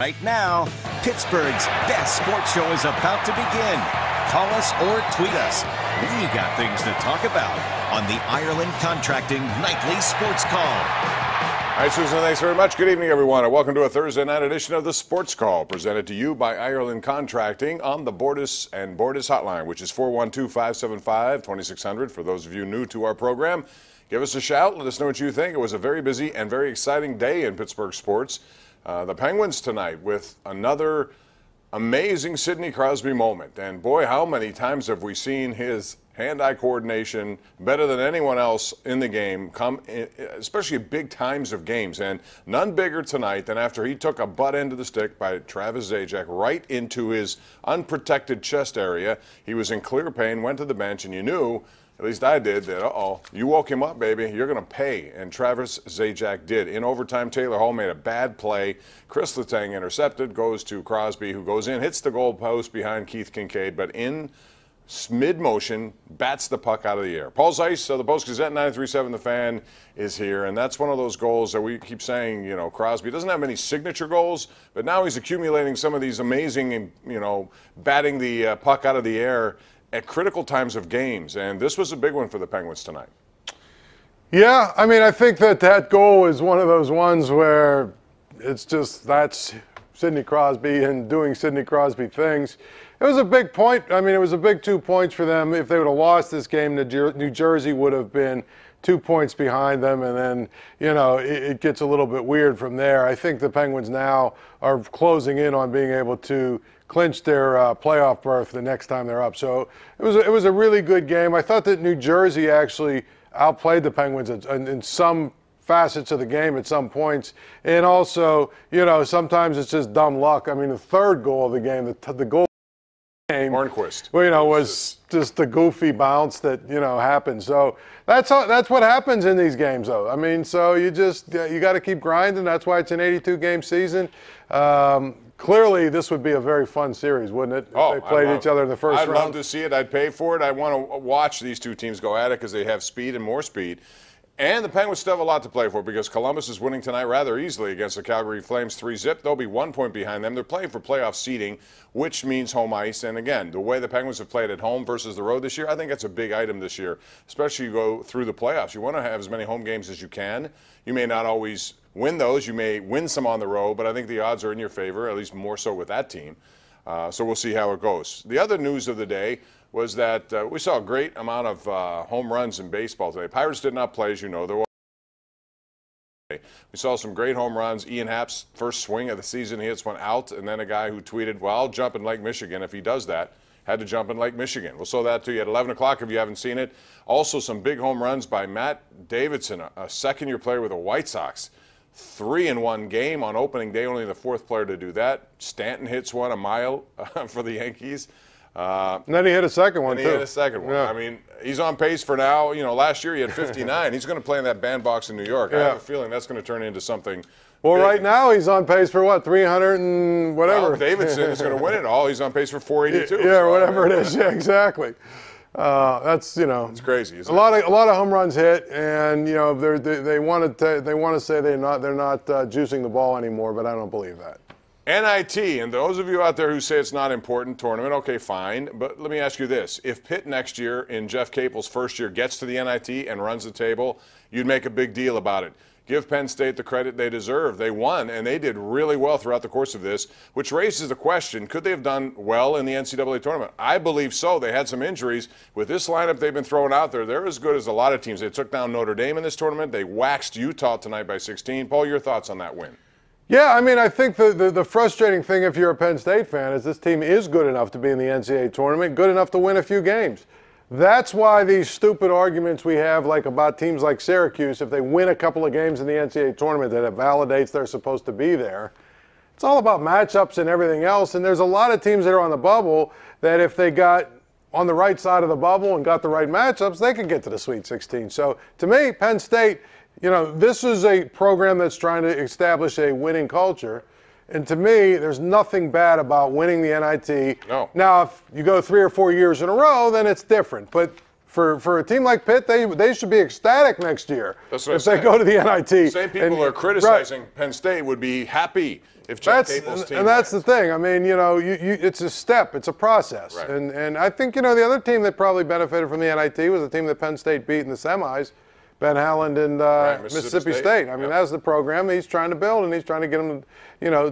Right now, Pittsburgh's best sports show is about to begin. Call us or tweet us. We got things to talk about on the Ireland Contracting Nightly Sports Call. All right, Susan, thanks very much. Good evening, everyone, and welcome to a Thursday night edition of the Sports Call, presented to you by Ireland Contracting on the Bordis and Bordis hotline, which is 412-575-2600. For those of you new to our program, give us a shout. Let us know what you think. It was a very busy and very exciting day in Pittsburgh sports. The Penguins tonight with another amazing Sidney Crosby moment. And boy, how many times have we seen his hand-eye coordination better than anyone else in the game, come in, especially at big times of games. And none bigger tonight than after he took a butt end of the stick by Travis Zajac right into his unprotected chest area. He was in clear pain, went to the bench, and you knew, at least I did, that, you woke him up, baby. You're going to pay. And Travis Zajac did. In overtime, Taylor Hall made a bad play. Chris Letang intercepted, goes to Crosby, who goes in, hits the goal post behind Keith Kincaid, but in mid-motion, bats the puck out of the air. Paul Zeise of the Post-Gazette 93.7 The Fan is here, and that's one of those goals that we keep saying, Crosby doesn't have many signature goals, but now he's accumulating some of these amazing, batting the puck out of the air at critical times of games, and this was a big one for the Penguins tonight. Yeah, I mean, I think that goal is one of those ones where it's just that's Sidney Crosby and doing Sidney Crosby things. It was a big point. I mean, it was a big 2 points for them. If they would have lost this game, New Jersey would have been 2 points behind them, and then, it gets a little bit weird from there. I think the Penguins now are closing in on being able to clinch their playoff berth the next time they're up. So it was a really good game. I thought that New Jersey actually outplayed the Penguins in some facets of the game at some points. And also, sometimes it's just dumb luck. I mean, the third goal of the game, the goal game, Hornquist, was just a goofy bounce that happened. So that's what happens in these games, though. I mean, so you got to keep grinding. That's why it's an 82-game season. Clearly, this would be a very fun series, wouldn't it? If they played each other in the first round. I'd love to see it. I'd pay for it. I want to watch these two teams go at it because they have speed and more speed. And the Penguins still have a lot to play for because Columbus is winning tonight rather easily against the Calgary Flames 3-0. They'll be 1 point behind them. They're playing for playoff seeding, which means home ice. And again, the way the Penguins have played at home versus the road this year, I think that's a big item this year, especially you go through the playoffs. You want to have as many home games as you can. You may not always win those. You may win some on the road, but I think the odds are in your favor, at least more so with that team. So we'll see how it goes. The other news of the day was that we saw a great amount of home runs in baseball today. Pirates did not play, as you know. We saw some great home runs. Ian Happ's first swing of the season, he hits one out, and then a guy who tweeted, well, I'll jump in Lake Michigan if he does that. Had to jump in Lake Michigan. We'll show that to you at 11 o'clock if you haven't seen it. Also, some big home runs by Matt Davidson, a second-year player with the White Sox. 3-in-1 game on opening day, only the fourth player to do that. Stanton hits one a mile for the Yankees. And then he hit a second one, too. Yeah. I mean, he's on pace for now. Last year he had 59. He's going to play in that bandbox in New York. Yeah. I have a feeling that's going to turn into something Well, big. Right now he's on pace for what, 300 and whatever? Well, Davidson is going to win it all. He's on pace for 482. Yeah, so whatever it is. Yeah, exactly. That's it's crazy. A lot of home runs hit, and they want to say they're not juicing the ball anymore, but I don't believe that. NIT, and those of you out there who say it's not important tournament, okay, fine. But let me ask you this. If Pitt next year in Jeff Capel's first year gets to the NIT and runs the table, you'd make a big deal about it. Give Penn State the credit they deserve. They won, and they did really well throughout the course of this, which raises the question, could they have done well in the NCAA tournament? I believe so. They had some injuries. With this lineup they've been throwing out there, they're as good as a lot of teams. They took down Notre Dame in this tournament. They waxed Utah tonight by 16. Paul, your thoughts on that win? Yeah, I mean, I think the frustrating thing if you're a Penn State fan is this team is good enough to be in the NCAA tournament, good enough to win a few games. That's why these stupid arguments we have about teams like Syracuse, if they win a couple of games in the NCAA tournament, that it validates they're supposed to be there. It's all about matchups and everything else, and there's a lot of teams that are on the bubble that if they got on the right side of the bubble and got the right matchups, they could get to the Sweet 16. So to me, Penn State, this is a program that's trying to establish a winning culture. And to me, there's nothing bad about winning the NIT. No. Now, if you go 3 or 4 years in a row, then it's different. But For a team like Pitt, they should be ecstatic next year That's what if they go to the NIT. Same people are criticizing Penn State would be happy if Jeff Capel's team and that's wins. the thing. I mean, it's a step, it's a process. Right. And I think, the other team that probably benefited from the NIT was the team that Penn State beat in the semis, Ben Howland and Mississippi State. I mean, that's the program he's trying to build, and he's trying to get them,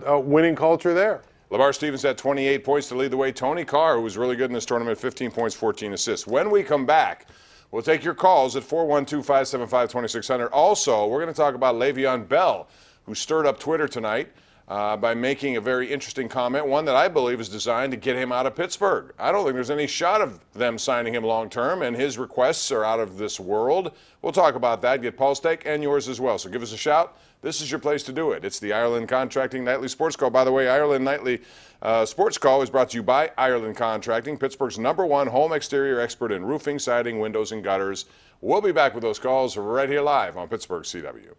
a winning culture there. LeVar Stevens had 28 points to lead the way. Tony Carr, who was really good in this tournament, 15 points, 14 assists. When we come back, we'll take your calls at 412-575-2600. Also, we're going to talk about Le'Veon Bell, who stirred up Twitter tonight by making a very interesting comment, one that I believe is designed to get him out of Pittsburgh. I don't think there's any shot of them signing him long term, and his requests are out of this world. We'll talk about that, get Paul's take and yours as well. So give us a shout. This is your place to do it. It's the Ireland Contracting Nightly Sports Call. By the way, Ireland Nightly Sports Call is brought to you by Ireland Contracting, Pittsburgh's #1 home exterior expert in roofing, siding, windows, and gutters. We'll be back with those calls right here live on Pittsburgh CW.